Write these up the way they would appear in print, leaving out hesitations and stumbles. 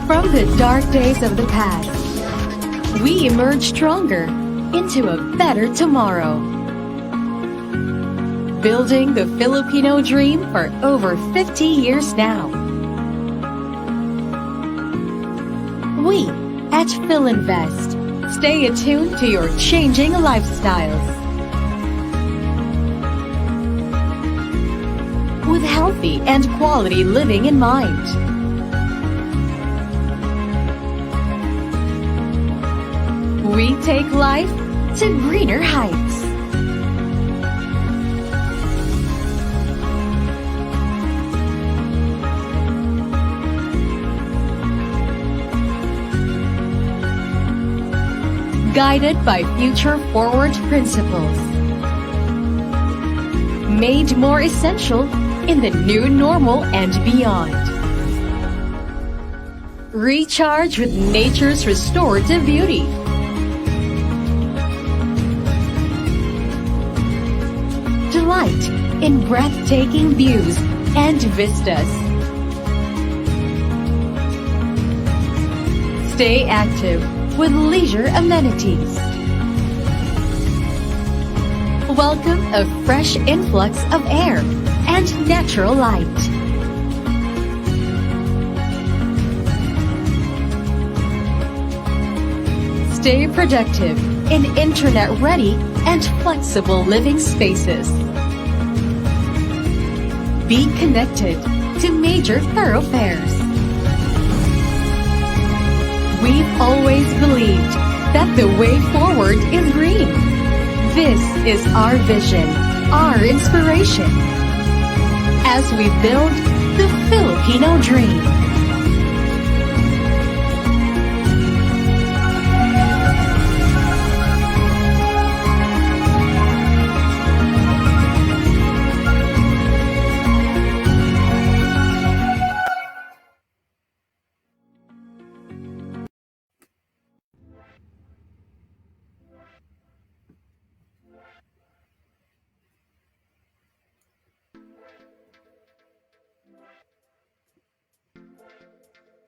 From the dark days of the past, we emerge stronger into a better tomorrow. Building the Filipino dream for over 50 years now. We at Philinvest stay attuned to your changing lifestyles. With healthy and quality living in mind. We take life to greener heights. Guided by future-forward principles. Made more essential in the new normal and beyond. Recharge with nature's restorative beauty. Delight in breathtaking views and vistas. Stay active with leisure amenities. Welcome a fresh influx of air and natural light. Stay productive in internet-ready and flexible living spaces. Be connected to major thoroughfares. We've always believed that the way forward is green. This is our vision, our inspiration, as we build the Filipino dream.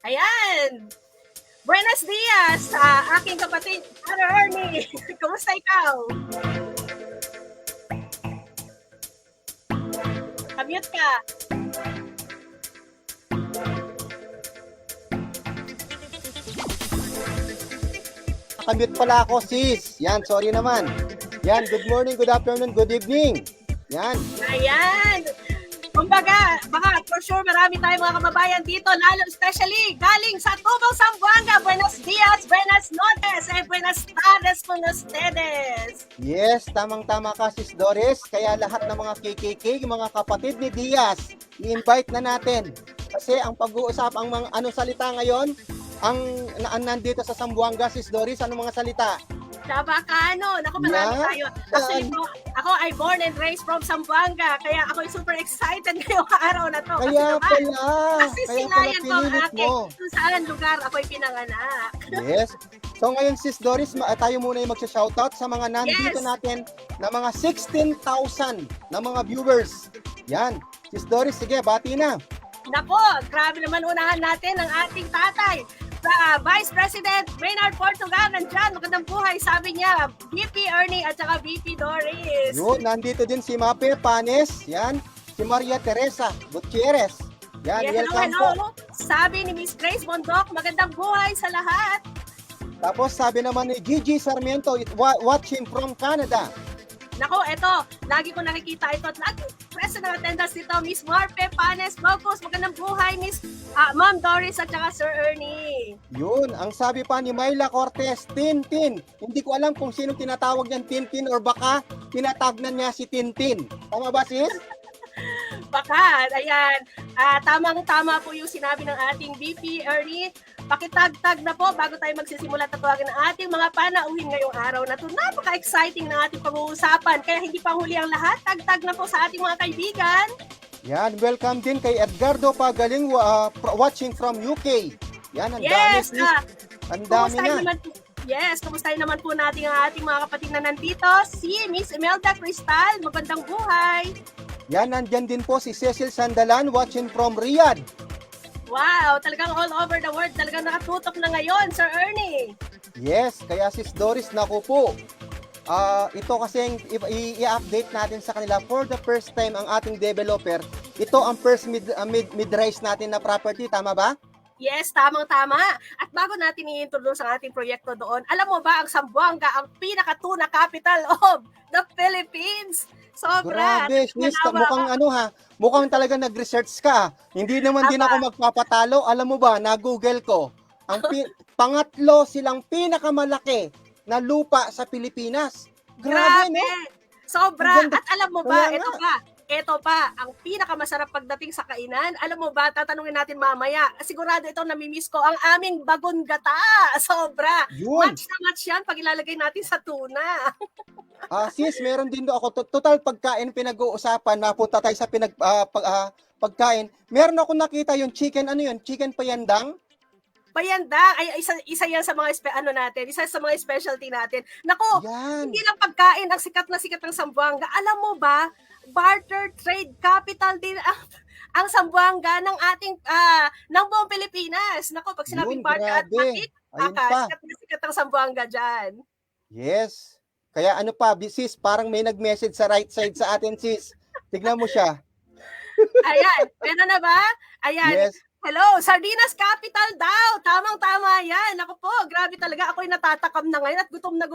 Ayan! Buenos dias sa aking kapatid, Brother Ernie. Kumusta ikaw? Kamute ka. Kamute pala ako, sis. Yan, sorry naman. Yan, good morning, good afternoon, good evening. Yan. Ayan! Kumbaga, baka for sure marami tayong mga kababayan dito, lalo especially galing sa Tubong, Zamboanga. Buenos dias, buenas noches, buenas tardes con ustedes. Yes, tamang-tama ka, sis Doris. Kaya lahat ng mga KKK, mga kapatid ni Diaz, i-invite na natin. Kasi ang pag-uusap, ang mga anong salita ngayon, ang nandito sa Zamboanga, sis Doris, anong mga salita? Chabacano. Naku, marami tayo. Actually, ako ay born and raised from Zamboanga. Kaya ako ay super excited ngayong araw na to. Kaya pala. Kasi silayan ko ang aking kung saan lugar ako ay pinanganak. Yes. So ngayon, sis Doris, tayo muna yung magsha-shoutout sa mga nandito natin na mga 16,000 na mga viewers. Yan. Sis Doris, sige, bati na. Nako, grabe naman unahan natin ang ating tatay. Vice President Maynard Portugal, nandyan, magandang buhay, sabi niya, VP Ernie at saka VP Doris. Yun, nandito din si Mape Panes, yan, si Maria Teresa Gutierrez. Yan, yes, welcome hello. po. Sabi ni Miss Grace Mondok, magandang buhay sa lahat. Tapos sabi naman ni Gigi Sarmiento, watching from Canada. Nako, eto, lagi ko nakikita ito at lagi present ng attendance dito, Miss Marpe Panes Bocos, magandang buhay, Miss Ma'am Doris at saka Sir Ernie. Yun, ang sabi pa ni Myla Cortez, Tintin. Hindi ko alam kung sino tinatawag niyan Tintin or baka tinatagnan niya si Tintin. Tama ba, sis? Baka, ayan. Tamang-tama po yung sinabi ng ating VP Ernie. Pakitag-tag na po bago tayo magsisimula tatawagan ng ating mga panauhin ngayong araw na ito. Napaka-exciting ng ating pag-uusapan. Kaya hindi pa huli ang lahat. Tag-tag na po sa ating mga kaibigan. Yan, welcome din kay Edgardo Pagaling watching from UK. Yan, ang yes, dami. Ang dami na. Yes, kumustahin naman po natin ang ating mga kapatid na nandito. Si Miss Imelda Cristal, magandang buhay. Yan, nandyan din po si Cecil Sandalan watching from Riyadh. Wow, talagang all over the world. Talagang nakatutok na ngayon, Sir Ernie. Yes, kaya Sis Doris, naku po. Ito kasi i-update natin sa kanila for the first time ang ating developer. Ito ang first mid-rise natin na property, tama ba? Yes, tamang-tama. At bago natin i-introduce ang ating proyekto doon, alam mo ba ang Zamboanga ang pinaka-tuna capital of the Philippines? Sobra. Grabe, sis, mukhang talaga nag-research ka. Hindi naman din ako magpapatalo. Alam mo ba, na-google ko, ang pangatlo silang pinakamalaki na lupa sa Pilipinas. Grabe, no? Sobra. At alam mo ba, ito pa, ang pinakamasarap pagdating sa kainan. Alam mo ba, tatanungin natin mamaya. Sigurado ito, namimiss ko ang aming bagong gata. Sobra. Yun. Match na match yan pag ilalagay natin sa tuna. Sis, meron din do ako. Total pagkain pinag-uusapan. Mapunta tayo sa pagkain. Meron ako nakita yung chicken, chicken payandang. Payandang, ay isa yan sa mga isa sa mga specialty natin. Nako, hindi lang pagkain ang sikat ng Zamboanga. Alam mo ba, barter trade capital din ang Zamboanga ng ating ng buong Pilipinas. Nako, pag sinabing barter at matik, sikat ang Zamboanga diyan. Yes. Kaya sis, parang may nag-message sa right side sa atin, sis. Tignan mo siya. Ayan, meron na ba? Ayan. Yes. Hello, Sardinas Capital daw. Tamang-tama yan. Ako po, grabe talaga. Ako'y natatakam na ngayon at gutom na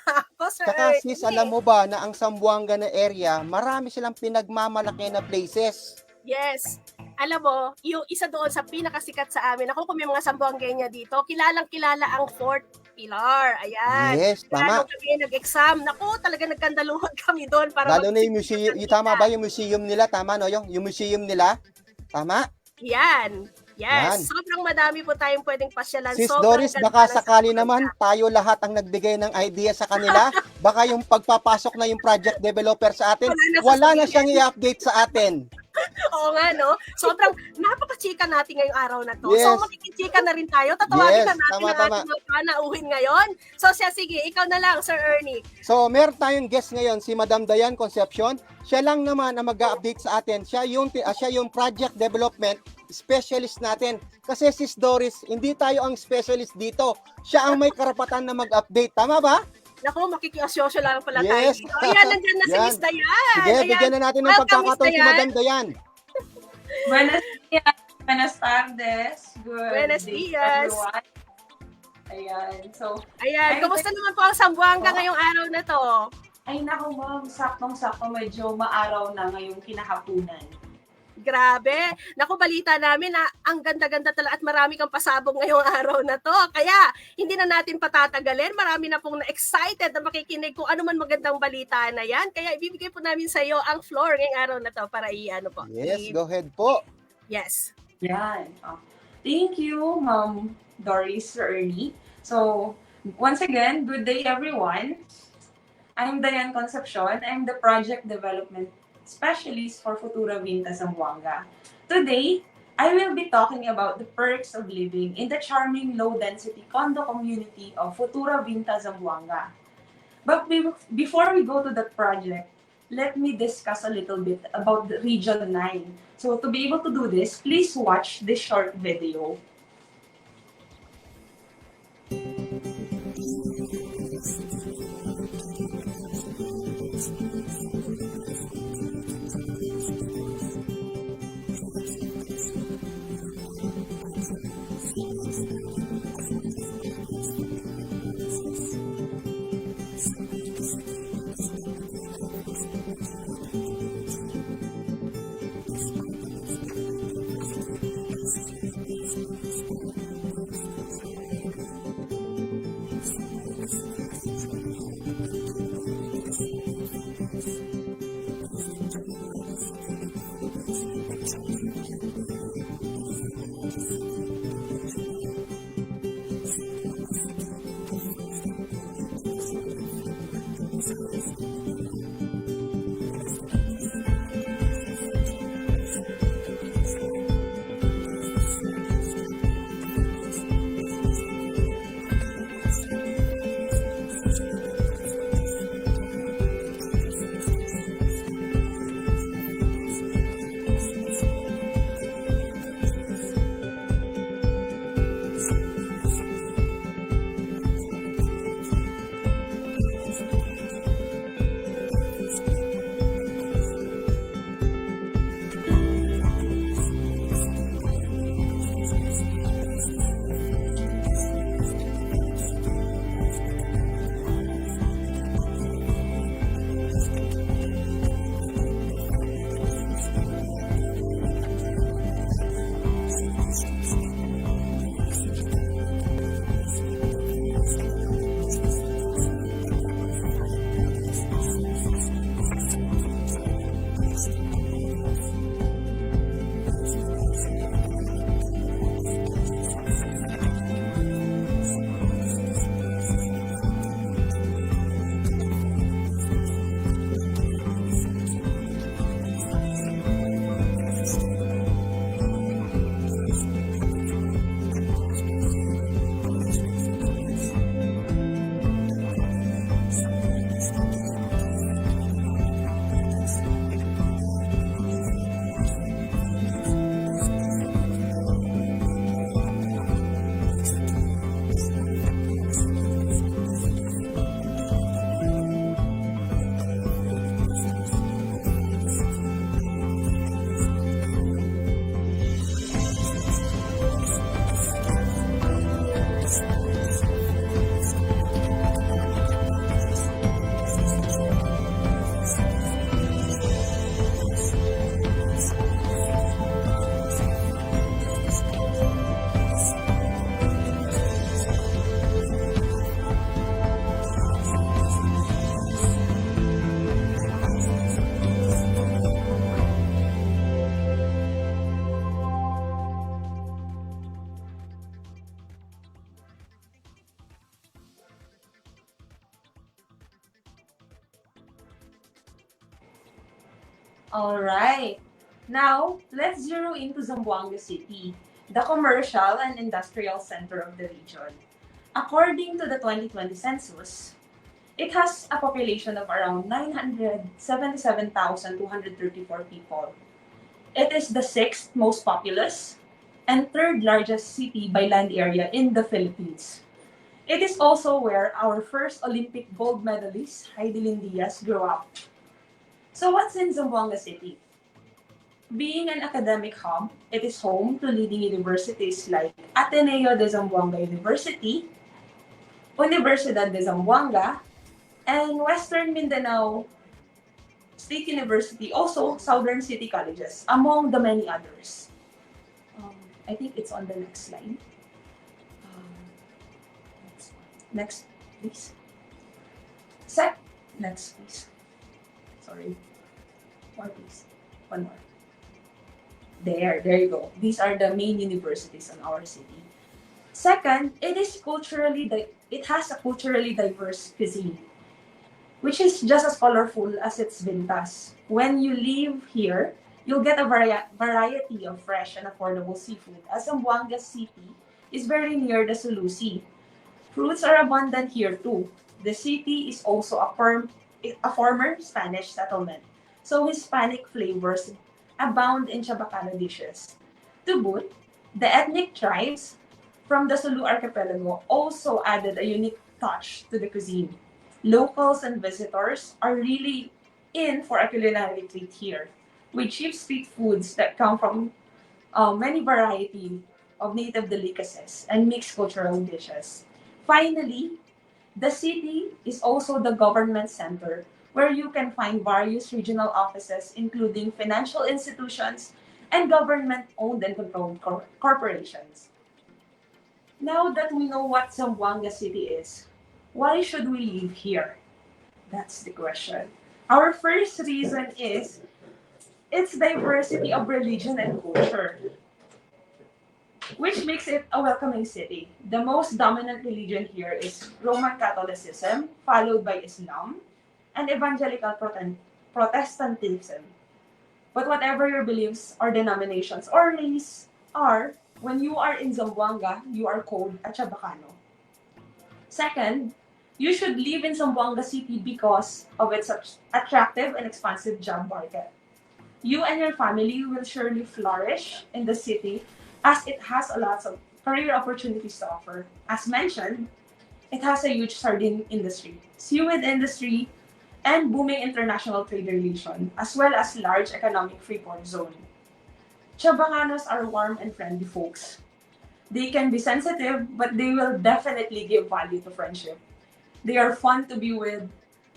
ako, sir. Saka sis, alam mo ba na ang Zamboanga na area, marami silang pinagmamalaki na places. Yes. Alam mo, yung isa doon sa pinakasikat sa amin, ako kung may mga Zamboangenya dito, kilalang-kilala ang Fort Pilar. Ayan. Yes, tama. Kaya kami nag-exam, naku, talaga nagkandaluhan kami doon. Lalo na yung museum, tama ba yung museum nila? Tama, no? Yung museum nila? Tama? Yan. Yes. Yan. Sobrang madami po tayong pwedeng pasyalan. Sis Doris, baka sakali naman tayo lahat ang nagbigay ng idea sa kanila. Baka yung pagpapasok na yung project developer sa atin, wala na siyang i-update sa atin. Oo nga, no? Sobrang napaka-chika natin ngayong araw na to. Yes. So, makikichika na rin tayo. Tatawagin na natin ang ating mga panauhin ngayon. So, sige, ikaw na lang, Sir Ernie. So, meron tayong guest ngayon, si Madam Dayan Concepcion. Siya lang naman ang mag-update sa atin. Siya yung project development specialist natin. Kasi Sis Doris, hindi tayo ang specialist dito. Siya ang may karapatan na mag-update. Tama ba? Naku, makikiosyoso lang pala tayo dito. Ayan, nandiyan na si Miss Dayan. Sige, bigyan na natin ng pagkakataon si Madam Dayan. Buenos días, buenas tardes, Buenos días. Everyone. Ayan, kumusta naman po ang Zamboanga ngayong araw na to? Ay naku ma'am, saktong-sakto medyo maaraw na ngayong kinahapunan. Grabe. Naku, balita namin na ang ganda-ganda talaga at marami kang pasabog ngayong araw na to. Kaya, hindi na natin patatagalin. Marami na pong na-excited na makikinig kung ano man magandang balita na yan. Kaya, ibibigay po namin sa iyo ang floor ngayong araw na to para po. Yes, go ahead po. Yes. Yan. Thank you, Ma'am Doris, Sir Ernie. So, once again, good day everyone. I'm Dayan Concepcion. I'm the Project Development Specialist for Futura Vinta, Zamboanga. Today, I will be talking about the perks of living in the charming low-density condo community of Futura Vinta, Zamboanga. But before we go to that project, let me discuss a little bit about the Region 9. So to be able to do this, please watch this short video. Alright. Now, let's zero into Zamboanga City, the commercial and industrial center of the region. According to the 2020 census, it has a population of around 977,234 people. It is the sixth most populous and third largest city by land area in the Philippines. It is also where our first Olympic gold medalist, Heidelin Diaz, grew up. So what's in Zamboanga City? Being an academic hub, it is home to leading universities like Ateneo de Zamboanga University, Universidad de Zamboanga, and Western Mindanao State University, also Southern City Colleges, among the many others. I think it's on the next slide. Next, please. Next, please. Sorry. More, please. One more. There you go. These are the main universities in our city. Second, it has a culturally diverse cuisine, which is just as colorful as its vintas. When you live here, you'll get a variety of fresh and affordable seafood, as Zamboanga City is very near the Sulu Sea. Fruits are abundant here too. The city is also a former Spanish settlement, so Hispanic flavors abound in Chabacano dishes. To boot, the ethnic tribes from the Sulu archipelago also added a unique touch to the cuisine. Locals and visitors are really in for a culinary treat here, with cheap street foods that come from many variety of native delicacies and mixed cultural dishes. Finally, the city is also the government center where you can find various regional offices, including financial institutions and government-owned and controlled corporations. Now that we know what Zamboanga City is, why should we live here? That's the question. Our first reason is its diversity of religion and culture, which makes it a welcoming city. The most dominant religion here is Roman Catholicism, followed by Islam, and Evangelical Protestantism. But whatever your beliefs or denominations or race are, when you are in Zamboanga, you are called a Chabacano. Second, you should live in Zamboanga City because of its attractive and expansive job market. You and your family will surely flourish in the city as it has a lot of career opportunities to offer. As mentioned, it has a huge sardine industry, seaweed industry, and booming international trade relation, as well as large economic free-port zone. Chabanganos are warm and friendly folks. They can be sensitive, but they will definitely give value to friendship. They are fun to be with,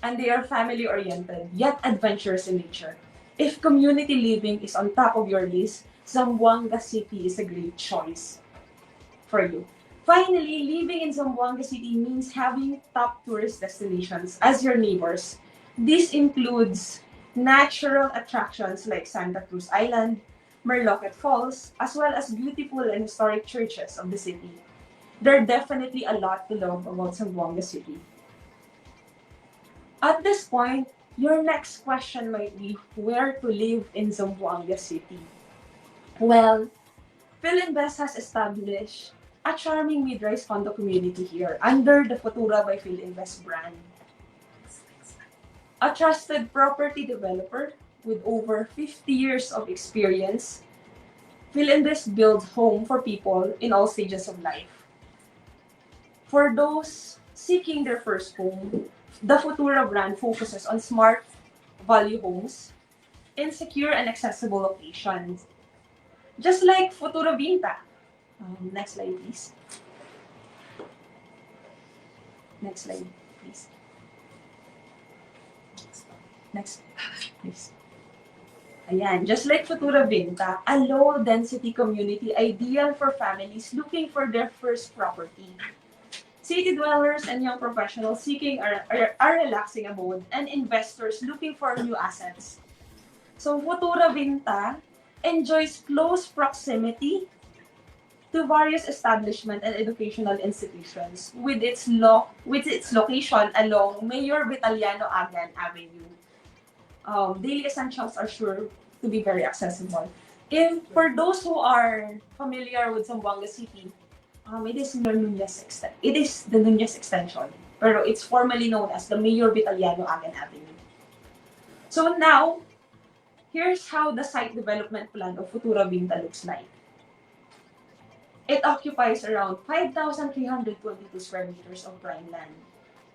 and they are family-oriented, yet adventurous in nature. If community living is on top of your list, Zamboanga City is a great choice for you. Finally, living in Zamboanga City means having top tourist destinations as your neighbors. This includes natural attractions like Santa Cruz Island, Merlocket Falls, as well as beautiful and historic churches of the city. There are definitely a lot to love about Zamboanga City. At this point, your next question might be where to live in Zamboanga City. Well, Philinvest has established a charming mid-rise condo community here under the Futura by Philinvest brand. A trusted property developer with over 50 years of experience, Philinvest builds home for people in all stages of life. For those seeking their first home, the Futura brand focuses on smart value homes in secure and accessible locations. Just like Futura Vinta. Next slide, please. Next slide, please. Next, please. Ayan, just like Futura Vinta, a low-density community ideal for families looking for their first property. City dwellers and young professionals seeking a relaxing abode, and investors looking for new assets. So Futura Vinta enjoys close proximity to various establishment and educational institutions with its location along Mayor Vitaliano Agan Avenue. daily essentials are sure to be very accessible. If for those who are familiar with Zamboanga City, it is It is the Nunez extension, pero it's formally known as the Mayor Vitaliano Agen Avenue. So now, here's how the site development plan of Futura Vinta looks like. It occupies around 5,322 square meters of prime land.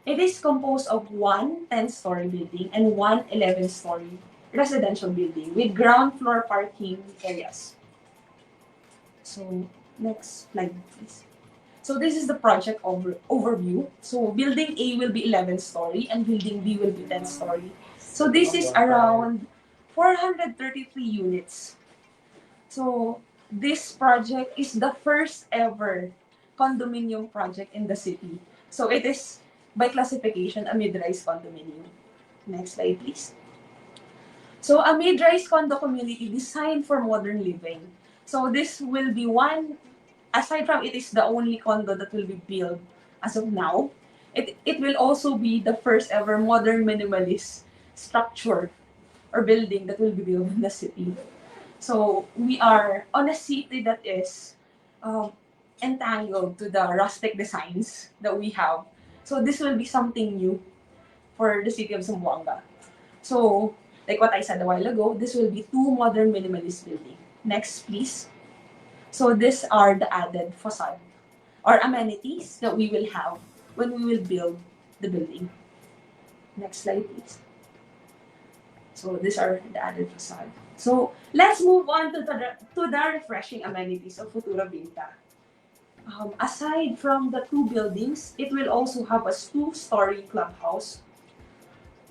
It is composed of one 10-story building and one 11-story residential building with ground floor parking areas. So, next slide, please. So this is the project overview. So building A will be 11-story and building B will be 10-story. So this is around 433 units. So this project is the first ever condominium project in the city. So it is by classification a mid-rise condominium. Next slide, please. So a mid-rise condo community designed for modern living. So this will be one, aside from it is the only condo that will be built as of now, it will also be the first ever modern minimalist structure or building that will be built in the city. So we are on a city that is entangled to the rustic designs that we have. So this will be something new for the city of Zamboanga. So, like what I said a while ago, this will be two modern minimalist buildings. Next, please. So these are the added facade or amenities that we will have when we will build the building. Next slide, please. So these are the added facade. So let's move on to the refreshing amenities of Futura Vinta. Aside from the two buildings, it will also have a two-story clubhouse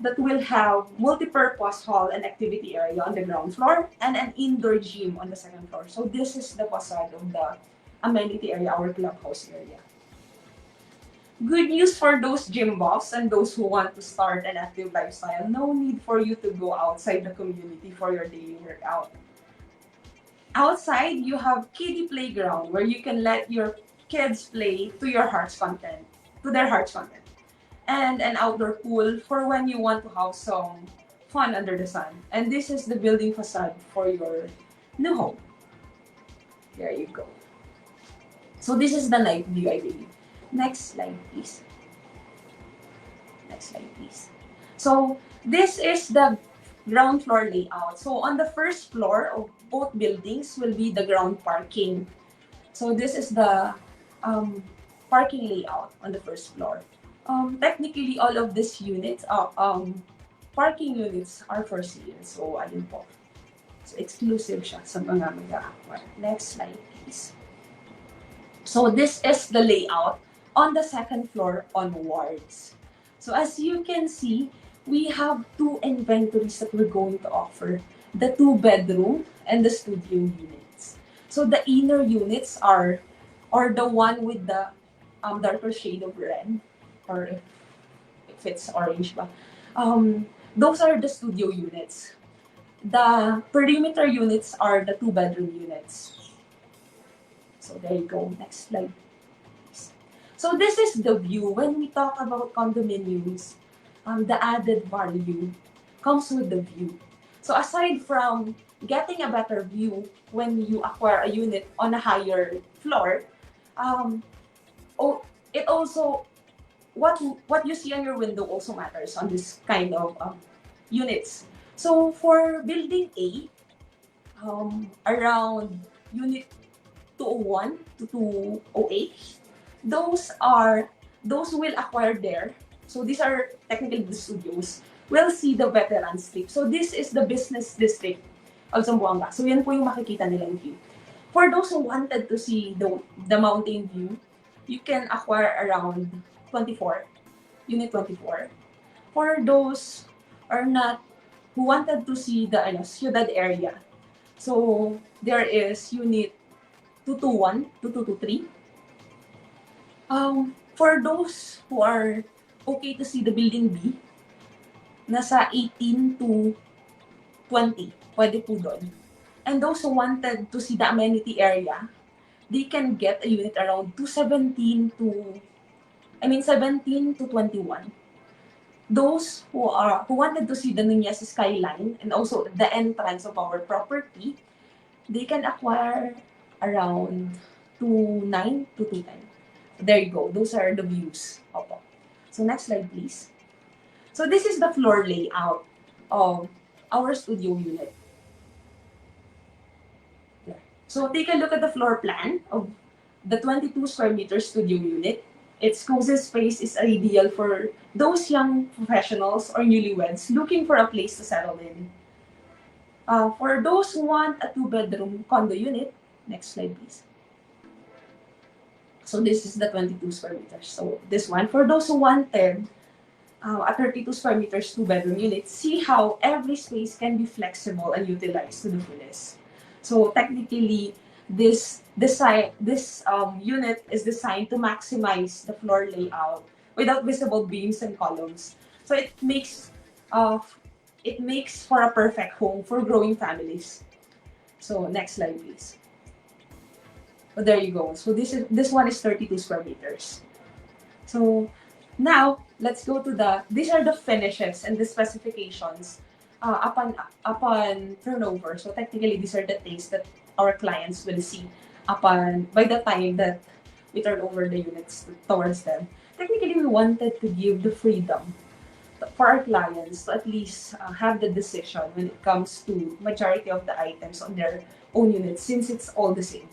that will have multi-purpose hall and activity area on the ground floor and an indoor gym on the second floor. So this is the facade of the amenity area, our clubhouse area. Good news for those gym buffs and those who want to start an active lifestyle. No need for you to go outside the community for your daily workout. Outside, you have kiddie playground where you can let your kids play to their heart's content. And an outdoor pool for when you want to have some fun under the sun. And this is the building facade for your new home. There you go. So this is the night view, I believe. Next slide, please. Next slide, please. So this is the ground floor layout. So on the first floor of both buildings will be the ground parking. So this is the parking layout on the first floor. Technically, all of these units are parking units are for sale. So, ayun po. So, exclusive siya sa mga mag-a-acquire. Next slide, please. So, this is the layout on the second floor onwards. So, as you can see, we have two inventories that we're going to offer. The 2-bedroom and the studio units. So, the inner units are the one with the darker shade of red. Or if it's orange ba. Those are the studio units. The perimeter units are the 2-bedroom units. So there you go. Next slide. So this is the view. When we talk about condominiums, the added value comes with the view. So aside from getting a better view when you acquire a unit on a higher floor, it also what you see on your window also matters on this kind of units. So for building A, around unit 201 to 208, those will acquire there. So these are technically the studios. We'll see the veteran strip. So this is the business district of Zamboanga. So yan po yung makikita nilang view. For those who wanted to see the mountain view, you can acquire around 24, unit 24. For those who wanted to see the Ciudad area, so there is unit 221 to 223. For those who are okay to see the building B, nasa 18 to 20, pwede po doon. And those who wanted to see the amenity area, they can get a unit around 17 to 21. those who wanted to see the Nunez skyline and also the entrance of our property, they can acquire around 2.9 to 2.10. There you go. Those are the views. Opo. So next slide, please. So this is the floor layout of our studio unit. There. So take a look at the floor plan of the 22 square meter studio unit. Its cozy space is ideal for those young professionals or newlyweds looking for a place to settle in. For those who want a two-bedroom condo unit, next slide please. So this is the 22 square meters. So this one, for those who wanted a 32 square meters two-bedroom unit, see how every space can be flexible and utilized to the fullest. So technically, this unit is designed to maximize the floor layout without visible beams and columns. So it makes for a perfect home for growing families. So next slide, please. So there you go. So this one is 32 square meters. So now let's go to these are the finishes and the specifications upon turnover. So technically, these are the things that our clients will see by the time that we turn over the units towards them. Technically, we wanted to give the freedom for our clients to at least have the decision when it comes to majority of the items on their own units, since it's all the same.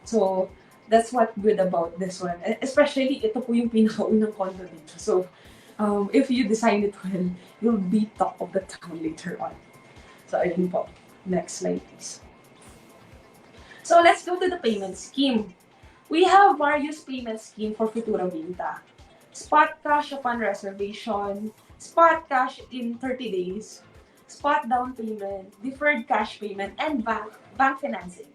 So that's what good about this one. Especially, ito po yung pinakaunang condo dito. So if you design it well, you'll be top of the town later on. So ayun po. Next slide, please. So let's go to the payment scheme. We have various payment scheme for Futura Vinta. Spot cash upon reservation, spot cash in 30 days, spot down payment, deferred cash payment, and bank financing.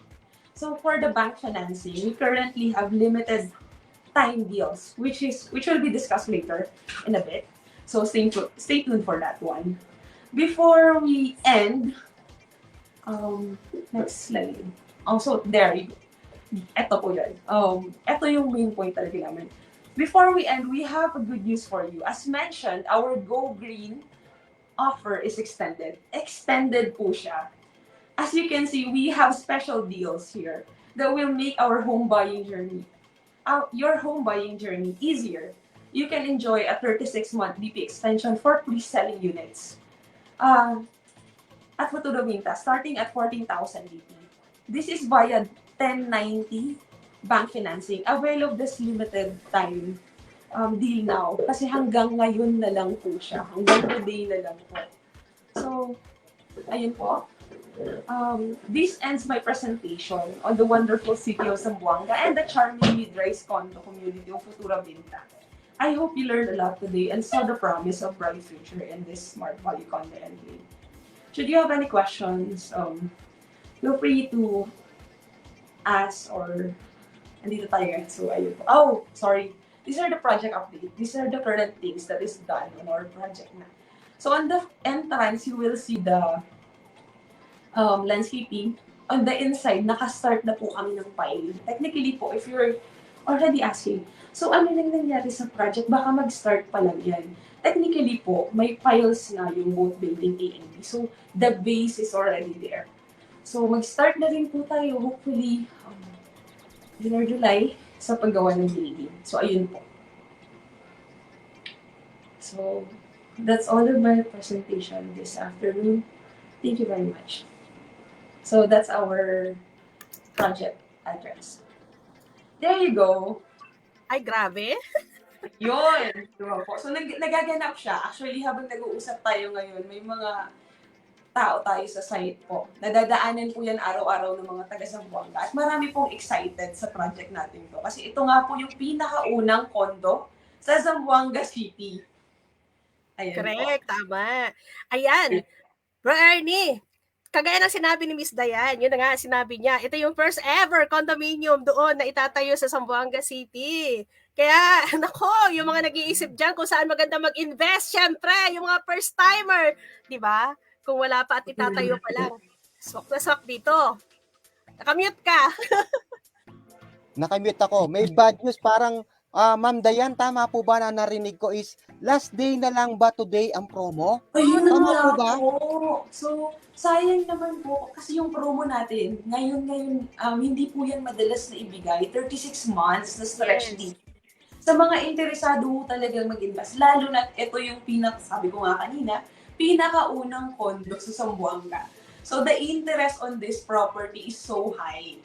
So for the bank financing, we currently have limited time deals, which will be discussed later in a bit. So stay tuned for that one. Before we end, next slide. Also, there you go. Ito po yun. Ito yung main point talaga namin. Before we end, we have a good news for you. As mentioned, our Go Green offer is extended. Extended po siya. As you can see, we have special deals here that will make our home buying journey, your home buying journey easier. You can enjoy a 36-month DP extension for pre-selling units. At Futura Vinta, starting at 14,000 DP. This is via 1090 bank financing. Avail of this limited time deal now. Kasi hanggang ngayon na lang po siya. Hanggang today na lang po. So, ayun po. This ends my presentation on the wonderful city of Zamboanga and the charming mid-rise condo community of Futura Vinta. I hope you learned a lot today and saw the promise of bright future in this smart value condo enclave. Should you have any questions, feel free to ask or andito tayo. So, ayun po. Oh, sorry. These are the project update. These are the current things that is done on our project na. So, on the entrance, you will see the landscaping. On the inside, naka-start na po kami ng pile. Technically po, if you're already asking, so ano nang nangyari sa project? Baka mag-start pa lang yan. Technically po, may piles na yung both building A and B. So, the base is already there. So, mag-start na rin po tayo, hopefully, June or July, sa paggawa ng building. So, ayun po. So, that's all of my presentation this afternoon. Thank you very much. So, that's our project address. There you go. Ay, grabe. Yun. So, nagaganap siya. Actually, habang nag-uusap tayo ngayon, may mga tao tayo sa site po. Nadadaanan po yan araw-araw ng mga taga-Zamboanga. At marami pong excited sa project natin to. Kasi ito nga po yung pinakaunang kondo sa Zamboanga City. Ayan Correct, po. tama. Ayan. Bro Ernie, kagaya ng sinabi ni Miss Dayan, yun na nga sinabi niya, ito yung first ever condominium doon na itatayo sa Zamboanga City. Kaya, nako, yung mga nag-iisip dyan kung saan maganda mag-invest, syempre, yung mga first-timer, di ba? Kung wala pa at itatayo pa lang. Swak na swak dito. Nakamute ka. Nakamute ako. May bad news, parang Ma'am Dayan, tama po ba na narinig ko is last day na lang ba today ang promo? Ayun Tama nga po ba? po. So, sayang naman po kasi yung promo natin, ngayon, hindi po yan madalas na ibigay. 36 months na stretch Yes. din. Sa mga interesado po talagang mag-invest, lalo na ito yung sabi ko nga kanina, pinakaunang condo sa Zamboanga. So, the interest on this property is so high.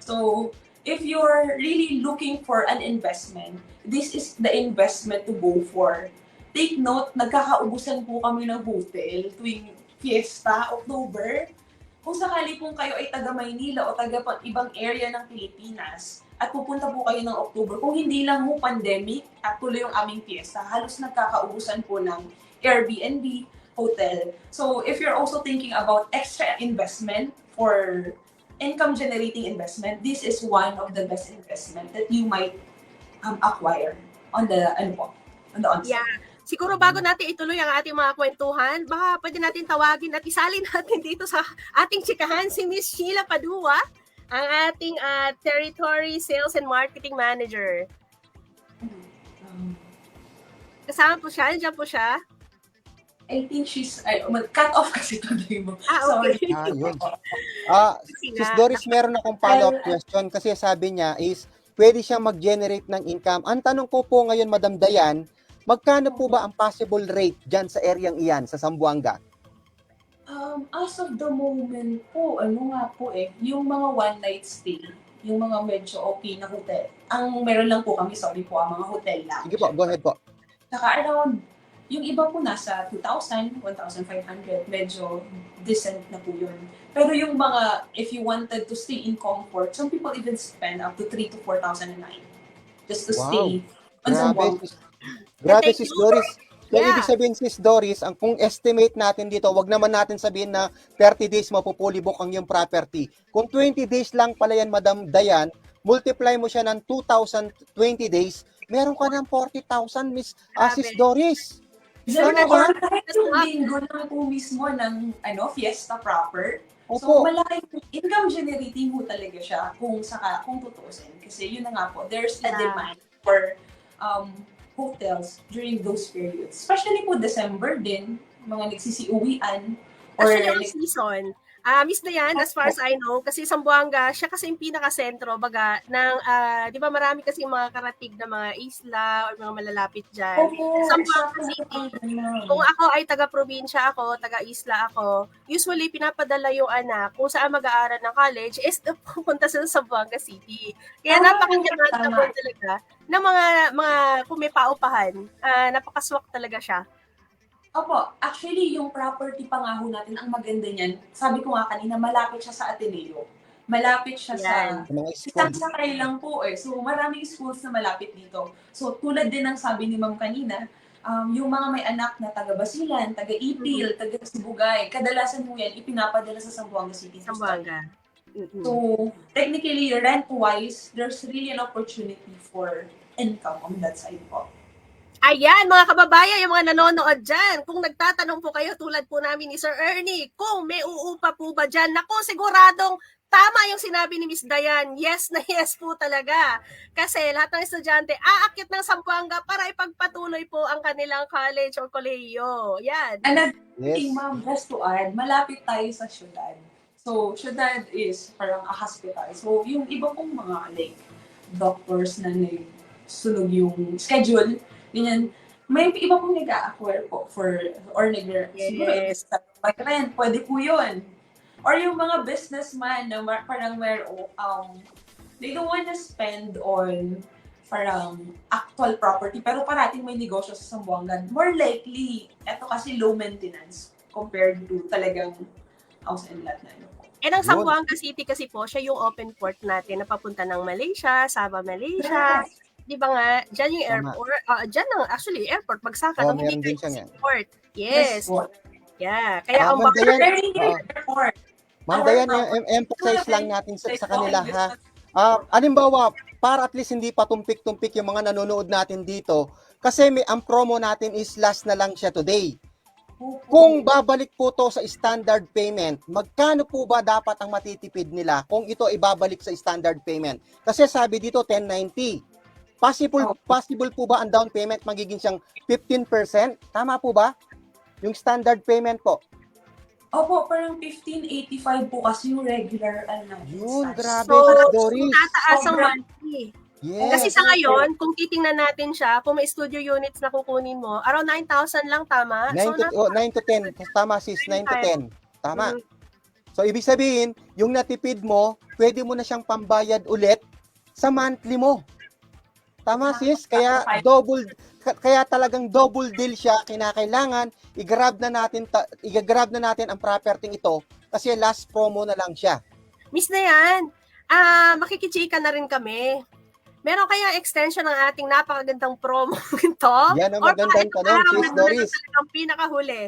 So, if you're really looking for an investment, this is the investment to go for. Take note, nagkakaubusan po kami ng hotel tuwing Fiesta, October. Kung sakali pong kayo ay taga Maynila o taga ibang area ng Pilipinas at pupunta po kayo ng October, kung hindi lang po pandemic at tuloy yung aming fiesta, halos nagkakaubusan po ng Airbnb, hotel. So if you're also thinking about extra investment for income-generating investment, this is one of the best investment that you might acquire on the onset. Yeah. Siguro bago natin ituloy ang ating mga kwentuhan, baka pwede natin tawagin at isalin natin dito sa ating chikahan si Miss Sheila Padua, ang ating Territory Sales and Marketing Manager. Kasama po siya? Nandiyan po siya? I think cut off kasi today mo. Okay. Sorry. Yun. Kasi Sis nga, Doris, meron akong follow-up question kasi sabi niya is pwede siyang mag-generate ng income. Ang tanong ko po ngayon, Madam Dayan, magkano po ba ang possible rate dyan sa areang iyan, sa Zamboanga? As of the moment po, yung mga one night stay, yung mga medyo okay na hotel. Ang meron lang po kami, ang mga hotel lang. Sige po, go ahead po. Saka around, yung iba po nasa 2,000, 1,500, medyo decent na po yun. Pero yung mga, if you wanted to stay in comfort, some people even spend up to 3,000 to 4,000 a night just to stay on Zamboanga. Grabe, Sis Doris. Kaya Yeah. ibig sabihin, Sis Doris, kung estimate natin dito, wag naman natin sabihin na 30 days mapupulibok ang yung property. Kung 20 days lang pala yan, Madam Dayan, multiply mo siya ng 2,020 days, meron ka ng 40,000, Miss Sis Doris. Tama Tama ba? ba? Kahit yung linggo lang po mismo ng fiesta proper. So, Opo. malaking income generating po talaga siya kung tutuusin. Kasi yun na nga po, there's a demand for hotels during those periods. Especially po December din, mga nagsisiuwian. Actually, ang season. Miss Dayan, as far as I know, kasi Zamboanga, siya kasi yung pinaka-sentro, baga, ng, di ba marami kasi mga karatig na mga isla or mga malalapit dyan. Zamboanga City, kung ako ay taga-probinsya ako, taga-isla ako, usually pinapadala yung anak kung saan mag-aaral ng college is pupunta sa Zamboanga City. Kaya napaka-demandable talaga ng mga kung may paupahan, napakaswak talaga siya. Opo, actually yung property pa nga ho natin, ang maganda niyan, sabi ko nga kanina, malapit siya sa Ateneo. Malapit siya sa isang sakay lang po eh. So maraming schools na malapit dito. So tulad din ng sabi ni Ma'am kanina, yung mga may anak na taga Basilan, taga Ipil, taga Sibugay, kadalasan mo yan ipinapadala sa Zamboanga City. Zamboanga. So technically, rent-wise, there's really an opportunity for income on that side po. Ayan, mga kababayan, yung mga nanonood dyan, kung nagtatanong po kayo tulad po namin ni Sir Ernie, kung may uupa po ba dyan, naku, siguradong tama yung sinabi ni Miss Dayan. Yes na yes po talaga. Kasi lahat ng estudyante aakit ng Zamboanga para ipagpatuloy po ang kanilang college or kolehiyo. Yan. And ma'am, just to add, malapit tayo sa syudad. So, syudad is parang a hospital. So, yung iba pong mga like doctors na nagsunog yung schedule, ganyan, may iba pong nag-a-acquire po or siguro rent, pwede po yun. Or yung mga businessman na parang they don't wanna spend on parang actual property, pero parating may negosyo sa Zamboanga. More likely, eto kasi low maintenance compared to talagang house and lot na po. And ang Zamboanga City kasi po, siya yung open port natin na papunta ng Malaysia, Sabah, Malaysia. Yes. Di ba nga, dyan yung airport, dyan ang actually airport, Bagsakan, nung hindi kayo airport. Yes. Yeah. Kaya ang airport. Ma'am Dayan, emphasize lang natin sa kanila ha. Halimbawa, para at least hindi pa tumpik-tumpik yung mga nanonood natin dito, kasi ang promo natin is last na lang siya today. Kung babalik po to sa standard payment, magkano po ba dapat ang matitipid nila kung ito ibabalik sa standard payment? Kasi sabi dito 1090. Possible po ba ang down payment magiging siyang 15%? Tama po ba? Yung standard payment po. Opo, parang 1585 po kasi yung regular Yun, instance. grabe, So, Sis Doris. tataas ang Sobrang- monthly. Yes. Kasi sa ngayon, kung titingnan natin siya, kung may studio units na kukunin mo, around 9,000 lang, tama? 9 to 10. Tama sis, 9 to 10. Tama. Mhm. So, ibig sabihin, yung natipid mo, pwede mo na siyang pambayad ulit sa monthly mo. Tama sis? Kaya talagang double deal siya. Kinakailangan i-grab na natin ang property ito kasi last promo na lang siya. Miss na yan, makikichika na rin kami. Meron kaya extension ng ating napakagandang promo ito? Yan ang Or baka magandang itong tanong, araw Sis na Doris. talagang pinakahuli?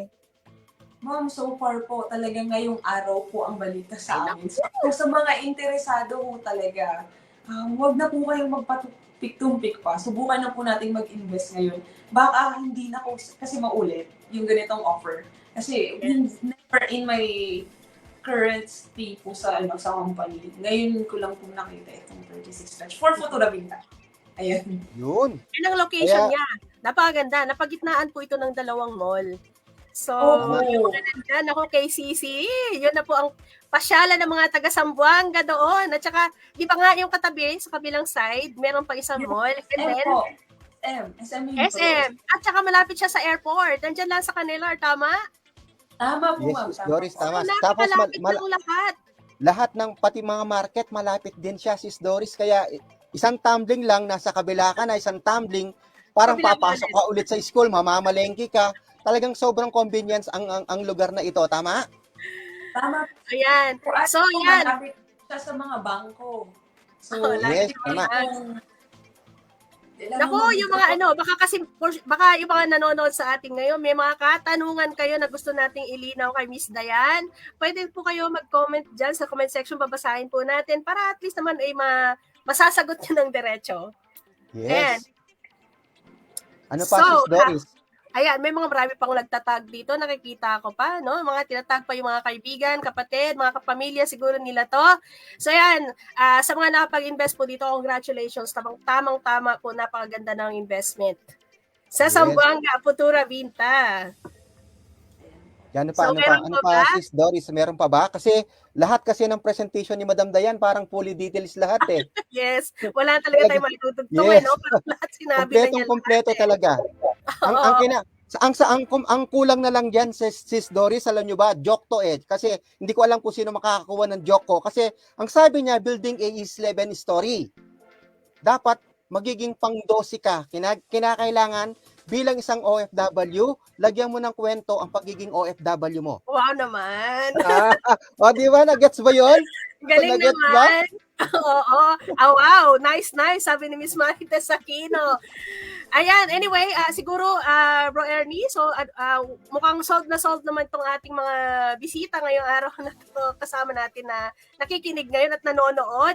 Ma'am, so far po, talagang ngayong araw po ang balita sa amin. So, sa mga interesado po talaga, huwag na po kayong magpatumpik-tumpik pa. Subukan na po natin mag-invest ngayon. Baka hindi na po kasi maulit yung ganitong offer. Kasi never in my current stay po sa company. Ngayon ko lang po nakita itong 36 batch for Futura Vinta. Ayan. Yun. Yan ang location niya. Napakaganda. Napagitnaan po ito ng dalawang mall. So, yung mga nandyan, ako KCC, yun na po ang pasyalan ng mga taga Zamboanga doon. At saka, di ba nga yung katabi sa kabilang side, meron pa isang mall. And then, SM. At saka malapit siya sa airport. Nandyan lang sa kanila, tama? Tama po, Yes, ma'am. Sis Doris, tama. So, Tapos napakalapit ng lahat. lahat ng pati mga market malapit din siya, Sis Doris. Kaya isang tumbling lang, nasa kabila ka na, isang tumbling, parang Kabila papasok ka ulit sa school, mamamalengke ka. Talagang sobrang convenience ang lugar na ito, tama? Tama. Ayan. So, yan. Malapit siya sa mga bangko. So, Yes, tama. Naku, yung mga baka yung mga nanonood sa atin ngayon, may mga katanungan kayo na gusto nating ilinaw kay Miss Dayan. Pwede po kayo mag-comment dyan sa comment section, babasahin po natin para at least naman ay masasagot nyo ng diretso. Yes. Ano pa, So, Sis Doris? Ayan, may mga marami pang nagtatag dito, nakikita ko pa, no? Mga tinatag pa yung mga kaibigan, kapatid, mga kapamilya, siguro nila to. So ayan, sa mga nakapag-invest po dito, congratulations. Tamang-tama po, napakaganda ng investment. Sa Yes. Zamboanga, Futura Vinta. Ano pa, So, meron pa ba? Sis Doris, meron pa ba? Kasi lahat kasi ng presentation ni Madam Dayan, parang fully details lahat eh. Yes, wala talaga tayong maitutugtong, Yes. no? Parang lahat sinabi na niya. Kompleto talaga. Ang kulang na lang diyan, Sis Doris, alam nyo ba, joke to eh. Kasi hindi ko alam kung sino makakakuha ng joke ko. Kasi ang sabi niya, building A is 11 story. Dapat magiging pang-12 ka. Kinakailangan bilang isang OFW, lagyan mo ng kwento ang pagiging OFW mo. Wow naman. O, di ba? Nagets ba yun? Galing Nagets naman. Oo. Wow. Nice. Sabi ni Miss Marites Aquino. Ayan, anyway, siguro, Bro Ernie, so mukhang solved naman itong ating mga bisita ngayong araw na ito kasama natin na nakikinig ngayon at nanonood.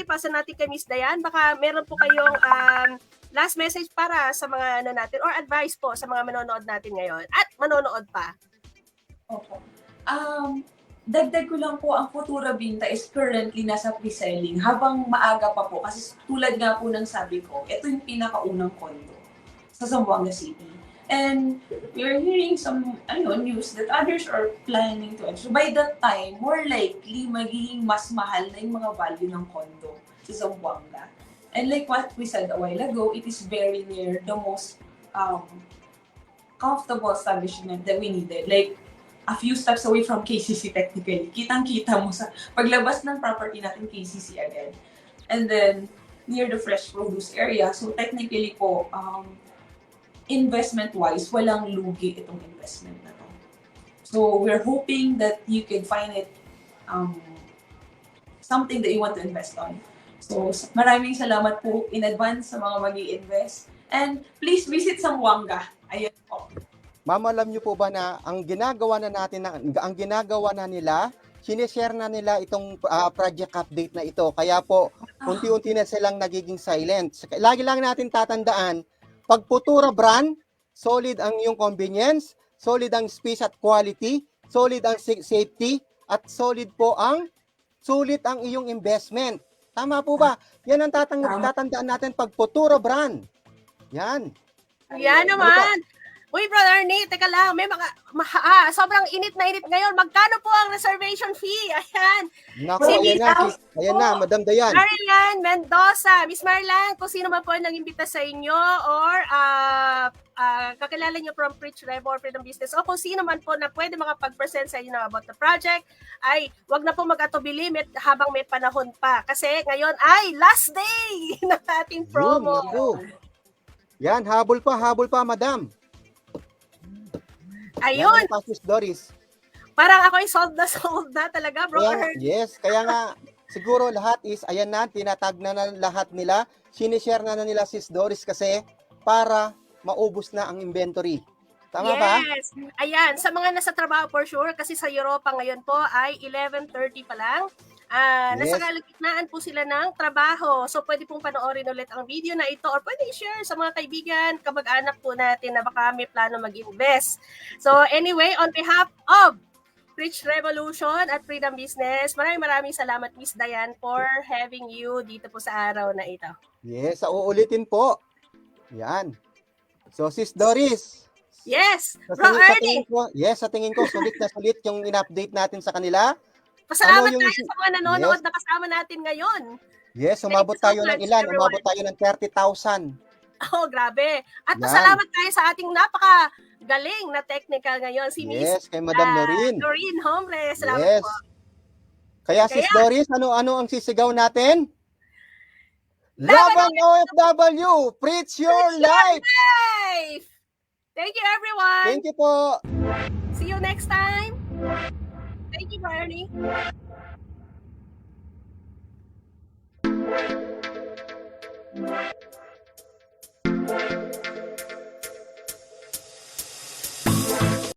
Pasa natin kay Miss Dayan, baka meron po kayong last message para sa mga natin or advice po sa mga manonood natin ngayon at manonood pa. Opo. Dagdag ko lang po, ang Futura Vinta is currently nasa pre-selling habang maaga pa po. Kasi tulad nga po ng sabi ko, ito yung pinakaunang condo sa Zamboanga City. And we're hearing some news that others are planning to enter. So by that time, more likely, magiging mas mahal na yung mga value ng condo sa Zamboanga. And like what we said a while ago, it is very near the most comfortable establishment that we needed. Like, a few steps away from KCC technically. Kitang-kita mo sa paglabas ng property natin KCC agad. And then, near the fresh produce area. So technically po, investment-wise, walang lugi itong investment na to. So we're hoping that you can find it something that you want to invest on. So maraming salamat po in advance sa mga mag-i-invest. And please visit Zamboanga. Ayan po. Ma'am, alam niyo po ba na ang ginagawa na nila, sinishare na nila itong project update na ito. Kaya po, unti-unti na silang nagiging silent. Lagi lang natin tatandaan, pag Futura brand, solid ang iyong convenience, solid ang space at quality, solid ang safety, at sulit ang iyong investment. Tama po ba? Yan ang Tama. tatandaan natin pag Futura brand. Yan. Yan Ano naman. Uy, Brother Ernie, teka lang. May mga, sobrang init na init ngayon. Magkano po ang reservation fee? Ayan. Nako, Si ayan na. Miss- Ayan na, Madam Dayan. Marilan Mendoza. Miss Marilan, kung sino man po ang nag-imbita sa inyo or kakilala nyo from Preach Revo or Freedom Business o kung sino man po na pwede makapag-present sa inyo about the project, ay wag na po mag-atubili habang may panahon pa. Kasi ngayon ay last day ng ating promo. Naku. Yan, habol pa, Madam. Ayun. Yan ang Sis Doris. Parang ako'y sold na talaga, bro. Yes, kaya nga, siguro lahat is, ayan na, tinatag na lahat nila. Sinishare na nila Sis Doris kasi para maubos na ang inventory. Tama ba? Yes. Ayan, sa mga nasa trabaho for sure, kasi sa Europa ngayon po ay 11:30 pa lang. Nasa kalagitnaan po sila ng trabaho. So, pwede pong panoorin ulit ang video na ito or pwede i-share sa mga kaibigan, kamag-anak po natin na baka may plano mag-invest. So, anyway, on behalf of Rich Revolution at Freedom Business, maraming salamat, Miss Diane, for having you dito po sa araw na ito. Yes, uulitin po. Yan. So, Sis Doris. Yes, Bro Ernie. Sa tingin ko, sulit na sulit yung in-update natin sa kanila. Pasalamat tayo sa mga nanonood na kasama natin ngayon. Yes, umabot tayo ng ilan? Umabot tayo ng 30,000. Oh, grabe. At pasalamat tayo sa ating napaka-galing na technical ngayon. Si Miss kay Madam Noreen. Noreen Hombre. Salamat po. Kaya Sis Doris, ano ang sisigaw natin? Laban OFW! Preach your life! Thank you, everyone. Thank you po. See you next time. Thank you, Ernie.